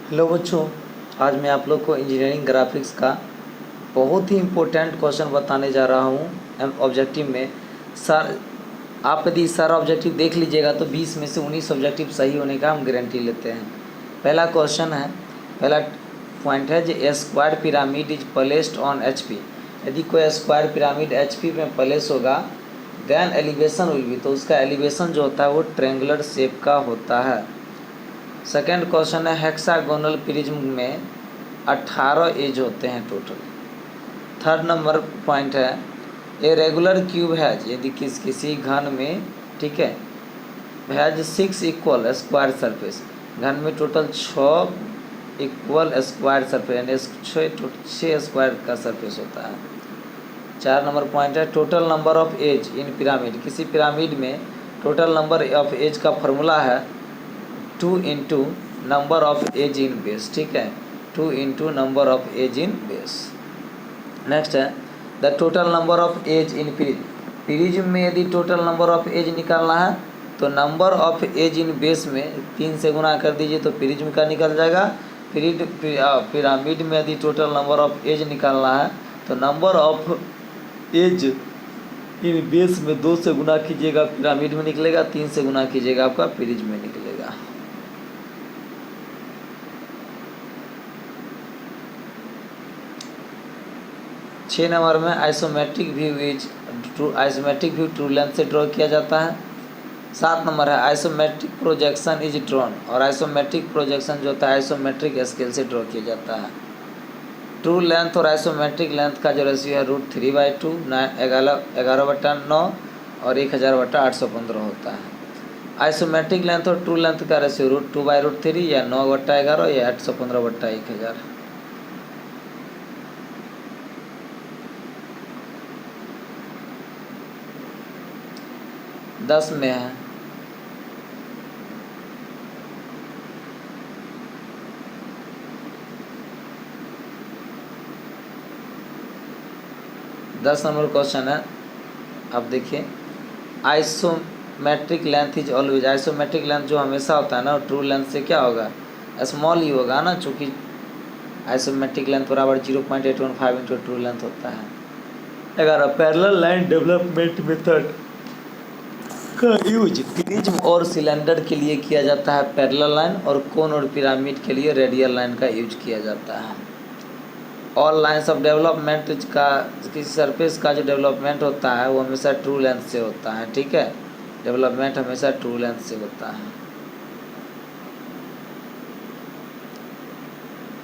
Hello बच्चों, आज मैं आप लोग को इंजीनियरिंग ग्राफिक्स का बहुत ही इम्पोर्टेंट क्वेश्चन बताने जा रहा हूँ ऑब्जेक्टिव में। सर, आप यदि सारा ऑब्जेक्टिव देख लीजिएगा तो 20 में से 19 ऑब्जेक्टिव सही होने का हम गारंटी लेते हैं। पहला क्वेश्चन है, पहला पॉइंट है जो square pyramid is placed on HP। यदि कोई स्क्वायर पिरामिड HP में प्लेस होगा देन एलिवेशन विल बी, तो उसका एलिवेशन जो होता है वो ट्रेंगुलर शेप का होता है। सेकेंड क्वेश्चन है, हेक्सागोनल प्रिज्म में 18 एज होते हैं टोटल। थर्ड नंबर पॉइंट है, ए रेगुलर क्यूब है, यदि किसी घन में, ठीक है, हैज 6 इक्वल स्क्वायर सरफेस, घन में टोटल 6 इक्वल स्क्वायर सरफेस यानी 6 स्क्वायर का सरफेस होता है। 4 नंबर पॉइंट है, total number of edge in pyramid, किसी पिरामिड में टोटल नंबर ऑफ एज का फॉर्मूला है 2 into number of edge in base, ठीक है, 2 into number of edge in base. Next है, the total number of edge in prism में यदि total number of edge निकालना है तो number of edge in base में 3 से गुना कर दीजिए तो प्रिज्म का निकल जाएगा। पिरामिड में यदि टोटल नंबर ऑफ एज निकालना है तो number of edge in base में 2 से गुना कीजिएगा पिरामिड में निकलेगा, 3 से गुना कीजिएगा आपका प्रिज्म में निकलेगा। छः नंबर में आइसोमेट्रिक व्यू ट्रू लेंथ से ड्रॉ किया जाता है। 7 नंबर है, आइसोमेट्रिक प्रोजेक्शन इज ड्रॉन, और आइसोमेट्रिक प्रोजेक्शन जो होता है आइसोमेट्रिक स्केल से ड्रॉ किया जाता है। ट्रू लेंथ और आइसोमेट्रिक लेंथ का जो रेशियो है √3/2, 11/9 और 1000/815 होता है। आइसोमेट्रिक लेंथ और ट्रू लेंथ का रेशियो √2/√3 या 9/11 या 815/1000। दस में है, दस नंबर क्वेश्चन है, अब देखिए, isometric length is always, isometric length जो हमेशा होता है ना ट्रू लेंथ से क्या होगा, स्मॉल ही होगा ना, चूँकि आइसोमेट्रिक लेंथ बराबर 0.815 इंटू ट्रू लेंथ होता है। 11, पैरेलल लाइन डेवलपमेंट मेथड का यूज प्रिज्म और सिलेंडर के लिए किया जाता है पैरेलल लाइन, और कोन और पिरामिड के लिए रेडियल लाइन का यूज किया जाता है। ऑल लाइन्स ऑफ डेवलपमेंट का, किसी सरफेस का जो डेवलपमेंट होता है वो हमेशा ट्रू लेंथ से होता है, ठीक है, डेवलपमेंट हमेशा ट्रू लेंथ से होता है।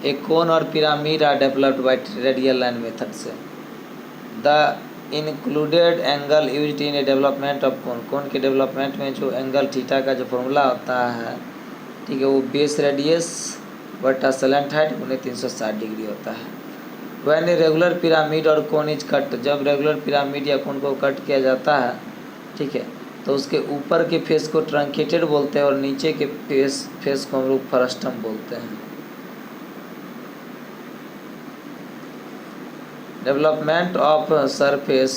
एक कोन और pyramid are developed by radial line method से। The included angle used in a development of cone, cone के डेवलपमेंट में जो एंगल थीटा का जो फॉर्मूला होता है, ठीक है, वो बेस रेडियस बटा सलेंट हाइट उन्हें 360 डिग्री होता है। वैन ए रेगुलर पिरामिड और कोन इज कट, जब रेगुलर पिरामिड या कोन को कट किया जाता है, ठीक है, तो उसके ऊपर के फेस को ट्रंकेटेड बोलते हैं और नीचे के फेस को हम लोग फ्रस्टम बोलते हैं। डेवलपमेंट ऑफ सरफेस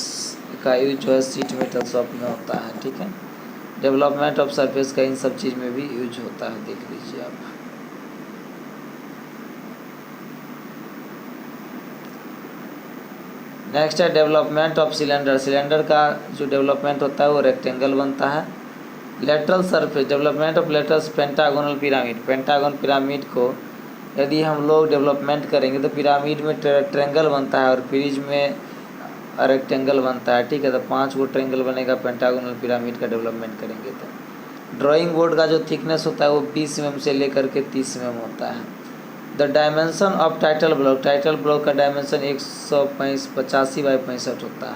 का यूज जो है सीट मेटल शॉप में होता है, ठीक है, डेवलपमेंट ऑफ सरफेस का इन सब चीज़ में भी यूज होता है, देख लीजिए आप। नेक्स्ट है डेवलपमेंट ऑफ सिलेंडर, सिलेंडर का जो डेवलपमेंट होता है वो रेक्टेंगल बनता है। Lateral surface, development of lateral pentagonal pyramid, pentagon pyramid को यदि हम लोग डेवलपमेंट करेंगे तो पिरामिड में ट्रेंगल बनता है और प्रिज्म में रेक्टेंगल बनता है, ठीक है, तो 5 गो ट्रेंगल बनेगा पेंटागोनल पिरामिड का डेवलपमेंट करेंगे तो। ड्राइंग बोर्ड का जो थिकनेस होता है वो 20 mm से लेकर के 30 mm होता है। The dimension of title block, title block का डायमेंशन 185/65 होता है।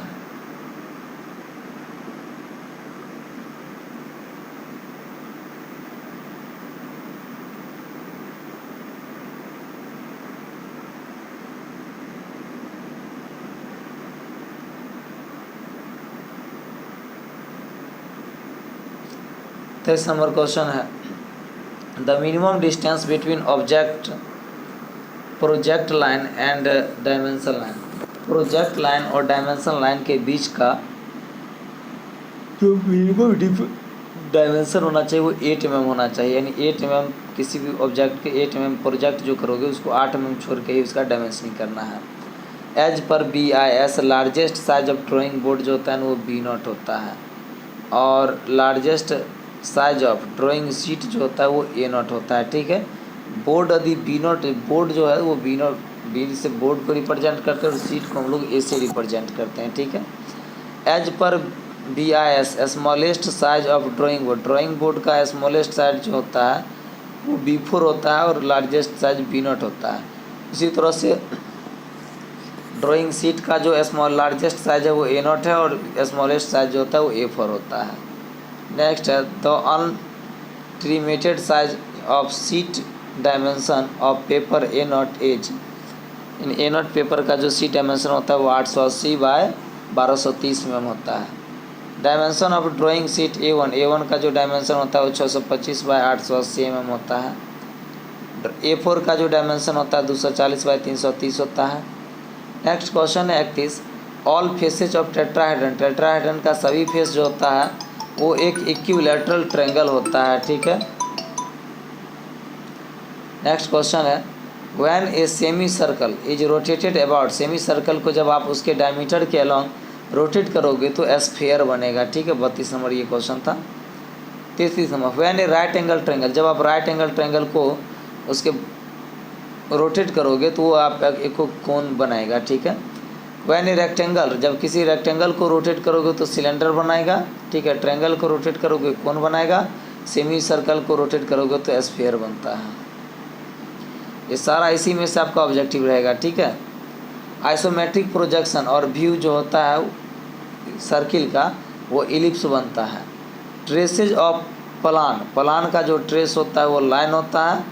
तेईस नंबर क्वेश्चन है, the minimum distance between object project line and dimension line, project line और डायमेंशन लाइन के बीच का जो मिनिमम डायमेंशन होना चाहिए वो 8 mm होना चाहिए, यानी 8 mm किसी भी ऑब्जेक्ट के 8 mm प्रोजेक्ट जो करोगे उसको 8 mm छोड़ के ही उसका डायमेंशनिंग करना है। एज पर BIS largest size of drawing board जो होता है ना वो B0 होता है, और largest size of drawing sheet जो होता है वो A0 होता है। ठीक है, बोर्ड यदि B0 बोर्ड जो है वो B0 B से बोर्ड को रिप्रेजेंट करते हैं और सीट को हम लोग A से रिप्रेजेंट करते हैं। ठीक है, एज पर BIS smallest size of drawing board का स्मॉलेस्ट साइज जो होता है वो B4 होता है और लार्जेस्ट साइज B0 होता है। इसी तरह से ड्राइंग शीट का जो लार्जेस्ट साइज है वो A0 है और स्मॉलेस्ट साइज जो होता है वो A4 होता है। नेक्स्ट है the untrimmed size of sheet dimension of paper A0 as. इन A0 पेपर का जो शीट डायमेंशन होता है वो 880 बाय 1230 mm होता है। Dimension of drawing sheet A1 का जो डायमेंशन होता है वो 625 बाय 880 mm होता है। A4 का जो डायमेंशन होता है 240 बाय 330 होता है। नेक्स्ट क्वेश्चन है 31, ऑल फेसेज ऑफ टेट्राहेड्रन का सभी फेस जो होता है वो एक इक्विलैटरल ट्रायंगल होता है। ठीक है, नेक्स्ट क्वेश्चन है when a semi circle is rotated about, semi circle को जब आप उसके डायमीटर के अलॉन्ग रोटेट करोगे तो स्फीयर बनेगा। ठीक है, 32 नंबर ये क्वेश्चन था। 33 number when A right angle triangle, जब आप राइट एंगल ट्रायंगल को उसके रोटेट करोगे तो वो आप एक कोन बनाएगा। ठीक है, व्हेन ए रेक्टेंगल, जब किसी रेक्टेंगल को रोटेट करोगे तो सिलेंडर बनाएगा। ठीक है, ट्रायंगल को रोटेट करोगे कोन बनाएगा, सेमी सर्कल को रोटेट करोगे तो स्फीयर बनता है। ये सारा इसी में से आपका ऑब्जेक्टिव रहेगा। ठीक है, आइसोमेट्रिक प्रोजेक्शन और व्यू जो होता है सर्किल का वो इलिप्स बनता है। ट्रेसेज ऑफ प्लान का जो ट्रेस होता है वो लाइन होता है,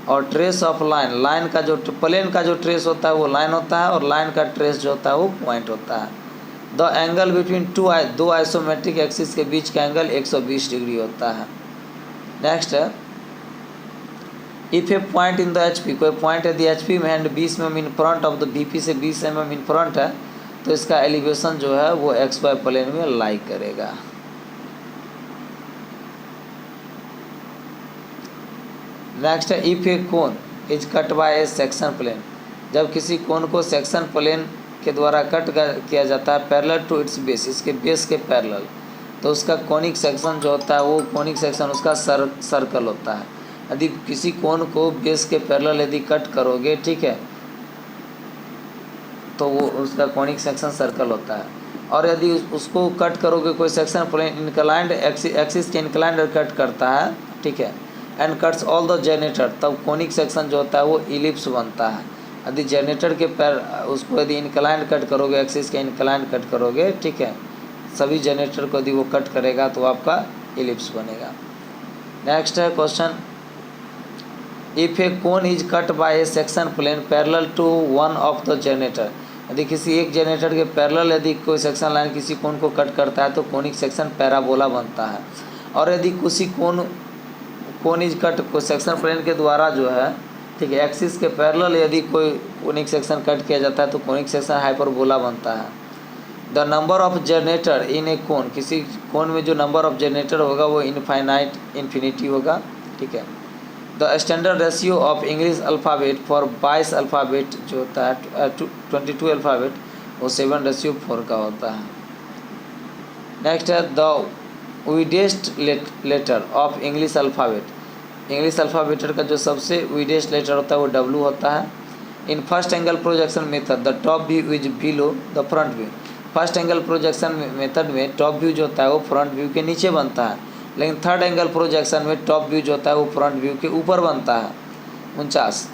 और ट्रेस ऑफ लाइन का जो प्लेन का जो ट्रेस होता है वो लाइन होता है, और लाइन का ट्रेस जो होता है वो पॉइंट होता है। द एंगल बिटवीन दो आइसोमेट्रिक एक्सिस के बीच का एंगल 120 डिग्री होता है। नेक्स्ट है if A point in the HP, कोई पॉइंट यदि HP में and 20 mm in front of the VP से 20 mm इन फ्रंट है तो इसका एलिवेशन जो है वो XY प्लेन में लाई करेगा। नेक्स्ट है if a cone is cut by a section plane, जब किसी कोन को सेक्शन प्लेन के द्वारा कट किया जाता है पैरेलल टू इट्स बेस, इसके बेस के पैरेलल, तो उसका कोनिक सेक्शन जो होता है वो कोनिक सेक्शन उसका सर्कल होता है। यदि किसी कोन को बेस के पैरेलल यदि कट करोगे, ठीक है, तो वो उसका कोनिक सेक्शन सर्कल होता है। और यदि उसको कट करोगे कोई सेक्शन प्लेन इंक्लाइंड एक्सिस के इंक्लाइंड कट करता है, ठीक है, and cuts all the generator, तब कोनिक सेक्शन जो होता है वो इलिप्स बनता है। यदि जनरेटर के पैर उसको यदि इंक्लाइंड कट करोगे, एक्सिस के इंक्लाइंड कट करोगे, ठीक है, सभी जनरेटर को यदि वो कट करेगा तो आपका इलिप्स बनेगा। नेक्स्ट है question if a cone is cut by a section plane parallel to one of the generator, यदि किसी एक जनरेटर के पैरेलल यदि कोई सेक्शन लाइन किसी कोन को कट करता है तो कोनिक सेक्शन पैराबोला बनता है। और यदि किसी कोन इज कट को सेक्शन प्लेन के द्वारा जो है, ठीक है, एक्सिस के पैरेलल यदि कोई कोनिक सेक्शन कट किया जाता है तो कोनिक सेक्शन हाइपरबोला बनता है। द नंबर ऑफ जनरेटर इन ए कोन, किसी कोन में जो नंबर ऑफ जनरेटर होगा वो इन्फिनिटी होगा। ठीक है, the standard ratio of English alphabet for 22 alphabet जो होता है 22 अल्फ़ाबेट वो 7:4 का होता है। नेक्स्ट है the widest letter of English alphabet, English alphabet का जो सबसे वीडेस्ट लेटर होता है वो W होता है। In first angle projection method the top view is below the front view, first angle projection method में टॉप व्यू जो होता है वो फ्रंट व्यू के नीचे बनता है, लेकिन थर्ड एंगल प्रोजेक्शन में टॉप व्यू जो होता है वो फ्रंट व्यू के ऊपर बनता है। 49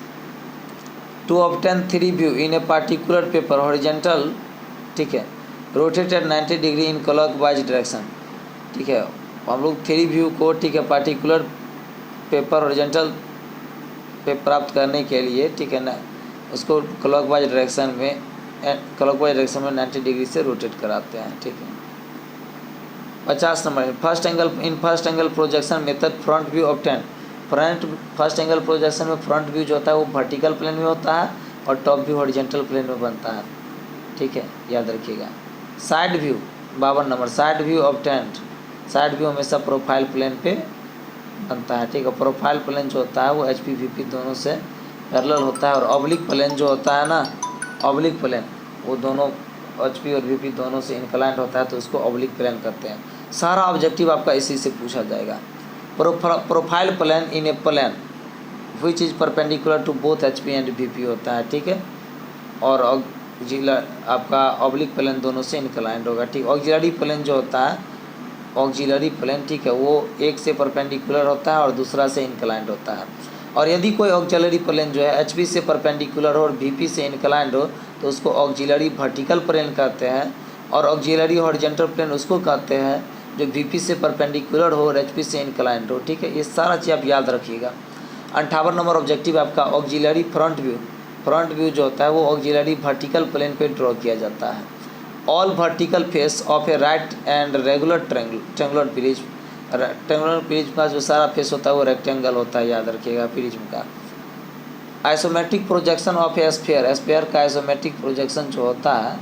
to obtain 3 view in a particular paper horizontal, ठीक है, rotated 90 degree in clockwise direction. ठीक है, हम लोग 3 व्यू को, ठीक है, पार्टिकुलर पेपर हॉरिजेंटल पे प्राप्त करने के लिए, ठीक है ना, उसको क्लॉकवाइज डायरेक्शन में 90 डिग्री से रोटेट कराते हैं। ठीक है, 50 number first angle projection method front view obtain, first angle projection में फ्रंट व्यू जो होता है वो वर्टिकल प्लेन में होता है और टॉप व्यू हॉरिजॉन्टल प्लेन में बनता है। ठीक है, याद रखिएगा। Side view 52 number side view obtained, side view हमेशा प्रोफाइल प्लेन पे बनता है, ठीक है। प्रोफाइल प्लेन जो होता है वो एच पी वी पी दोनों से पैरेलल होता है, और ऑब्लिक प्लेन जो होता है ना, ऑब्लिक प्लेन वो दोनों एच पी और वी पी दोनों से इंक्लाइंट होता है, तो उसको ऑब्लिक प्लेन कहते हैं। सारा ऑब्जेक्टिव आपका इसी से पूछा जाएगा। Profile plane in a plane which is perpendicular to both H P and V P होता है, ठीक है। और आपका ऑब्लिक प्लेन दोनों से इंक्लाइंड होगा, ठीक। ऑक्सिलरी प्लेन जो होता है, ऑक्सिलरी प्लेन, ठीक है, वो एक से परपेंडिकुलर होता है और दूसरा से इंक्लाइंड होता है। और यदि कोई ऑक्सिलरी प्लेन जो है एच पी से परपेंडिकुलर हो और वी पी से इंक्लाइंड हो तो उसको ऑक्सिलरी वर्टिकल प्लेन कहते हैं, और ऑक्सिलरी हॉरिजॉन्टल प्लेन उसको कहते हैं जो वी पी से परपेंडिकुलर हो और एच पी से इंक्लाइंड हो, ठीक है। ये सारा चीज़ आप याद रखिएगा। 58 नंबर ऑब्जेक्टिव आपका auxiliary front view. Front view जो होता है वो ऑक्सिलरी वर्टिकल प्लेन पे ड्रॉ किया जाता है। All vertical face of A right and regular triangular prism. Rectangular prism का जो सारा फेस होता है वो रेक्टेंगल होता है, याद रखिएगा प्रिज्म का। Isometric projection of A sphere. Sphere का आइसोमेट्रिक प्रोजेक्शन जो होता है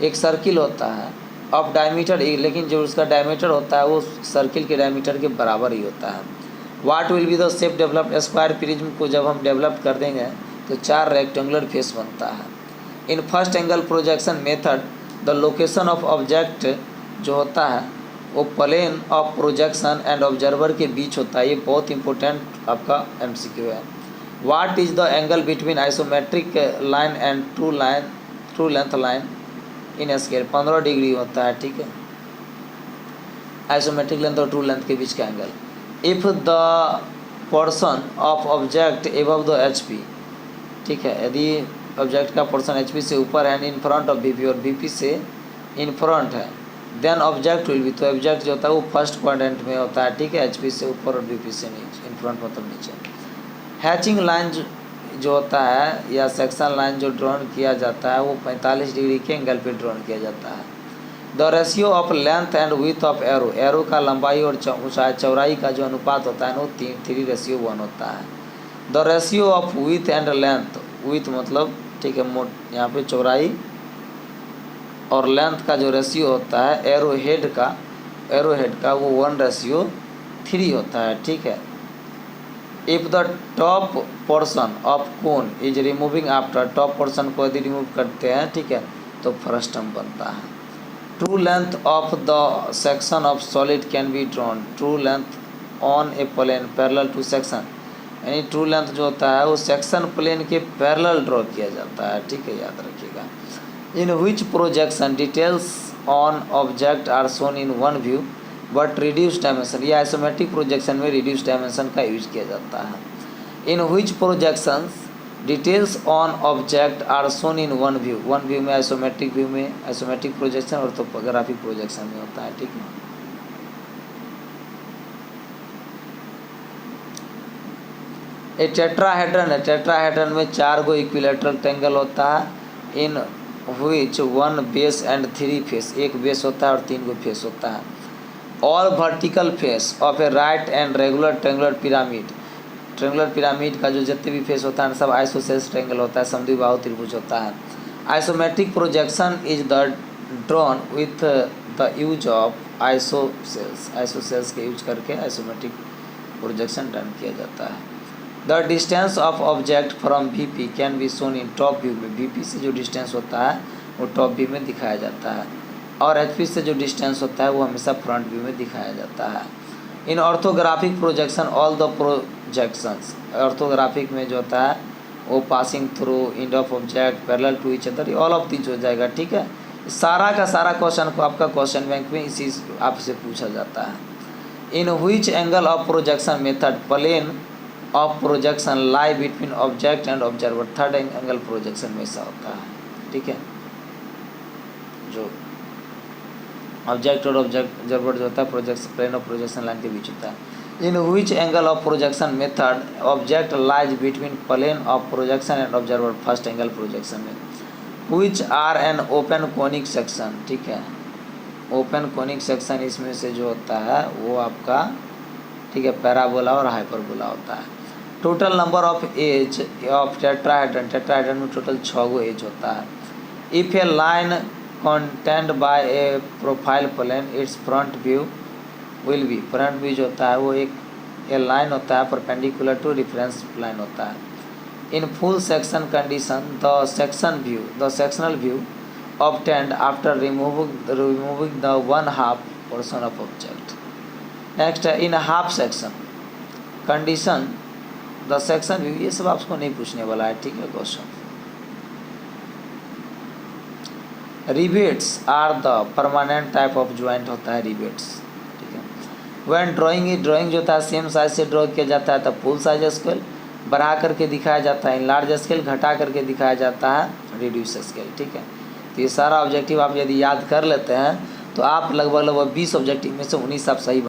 एक सर्किल होता है ऑफ डायमीटर, लेकिन जो उसका डायमीटर होता है वो सर्किल के डायमीटर के बराबर ही होता है। What will be the shape developed. Square prism को जब हम डेवलप कर देंगे तो 4 रेक्टेंगुलर फेस बनता है। In first angle projection method the location of object जो होता है वो plane of projection and observer के बीच होता है। ये बहुत इंपॉर्टेंट आपका एमसीक्यू है। What is the angle between isometric line and true length line in scale. 15 degree होता है, ठीक है, आइसोमेट्रिक लेंथ और ट्रू लेंथ के बीच का angle. If the portion of object above the H P, ठीक है, यदि ऑब्जेक्ट का पोर्शन एच पी से ऊपर है, in front of V P और वी पी से इन फ्रंट है, देन ऑब्जेक्ट विल बी, तो ऑब्जेक्ट जो होता है वो फर्स्ट क्वाड्रेंट में होता है, ठीक है, एच पी से ऊपर और वी पी से नीचे, इन फ्रंट मतलब नीचे। हैचिंग लाइन जो होता है या सेक्शन लाइन जो ड्रॉन किया जाता है वो 45 डिग्री के एंगल पे ड्रॉन किया जाता है। The ratio of length and width of arrow. Arrow का लंबाई और चौड़ाई का जो अनुपात होता है वो 3:1 होता है। The ratio of with and length. With मतलब, ठीक है, यहाँ पे चौड़ाई और लेंथ का जो रेशियो होता है एरो हेड का वो 1:3 होता है, ठीक है। If the top portion of cone is removing after, top portion को यदि रिमूव करते हैं, ठीक है, तो फ्रस्टम बनता है। True length of the section of solid can be drawn. True length on a plane parallel to section, यानी ट्रू लेंथ जो होता है वो सेक्शन प्लेन के पैरेलल ड्रॉ किया जाता है, ठीक है, याद रखिएगा। In which projection details on object are shown in one view but reduce dimension. ये आइसोमेट्रिक प्रोजेक्शन में रिड्यूस डायमेंशन का यूज किया जाता है। In which projections details on object are shown in one view में, आइसोमेट्रिक व्यू में, isometric projection और topographic projection में होता है, ठीक है। ए टेट्राहेड्रन है। टेट्राहेड्रन में 4 गो इक्विलेटरल ट्रायंगल होता है। In which 1 base and 3 face. एक बेस होता है और 3 गो फेस होता है। All vertical face of A right and regular triangular pyramid. Triangular pyramid का जो जितने भी फेस होता है सब आइसोसेल्स ट्रायंगल होता है, समद्विबाहु त्रिभुज होता है। Isometric projection is the drawn with the use of isosceles. Isosceles के यूज करके आइसोमेट्रिक प्रोजेक्शन डन किया जाता है। The distance of object from V P can be shown in top view में। वी पी से जो डिस्टेंस होता है वो टॉप व्यू में दिखाया जाता है, और एच पी से जो डिस्टेंस होता है वो हमेशा फ्रंट व्यू में दिखाया जाता है। In orthographic projection all the projections. Orthographic में जो होता है वो passing through end of object parallel to each other, all of this हो जाएगा, ठीक है। सारा का सारा क्वेश्चन को आपका क्वेश्चन बैंक में इसी आपसे पूछा जाता है। In which angle of projection method plane of projection lie between object and observer. Third angle projection में ऐसा होता है, ठीक है, जो ऑब्जेक्ट और ऑब्जर्वर जो होता है projection plane of projection line के बीच होता है। In which angle of projection method object lies between plane of projection and observer. First angle projection में। Which are an open conic section, ठीक है, ओपन कोनिक सेक्शन इसमें से जो होता है वो आपका, ठीक है, पैराबोला और हाइपरबोला होता है। Total number of edge of tetrahedron. Tetrahedron में टोटल 6 गो एज होता है। If a line contained by a profile plane its front view will be. Front view जो होता है वो एक ये लाइन होता है परपेंडिकुलर टू रेफरेंस लाइन होता है। In full section condition the sectional view obtained after removing the one half portion of object। Next है in half section condition the section view, ये सब आपको नहीं पूछने वाला है, ठीक है question. Rivets are the permanent type of joint होता है रिवेट्स, ठीक है। व्हेन ड्राइंग जो होता है सेम साइज से ड्रॉ किया जाता है तब फुल साइज स्केल, बढ़ा करके दिखाया जाता है इन लार्ज स्केल, घटा करके दिखाया जाता है रिड्यूस स्केल, ठीक है। तो ये सारा ऑब्जेक्टिव आप यदि याद कर लेते हैं तो आप लगभग 20 ऑब्जेक्टिव में से 19 आप सही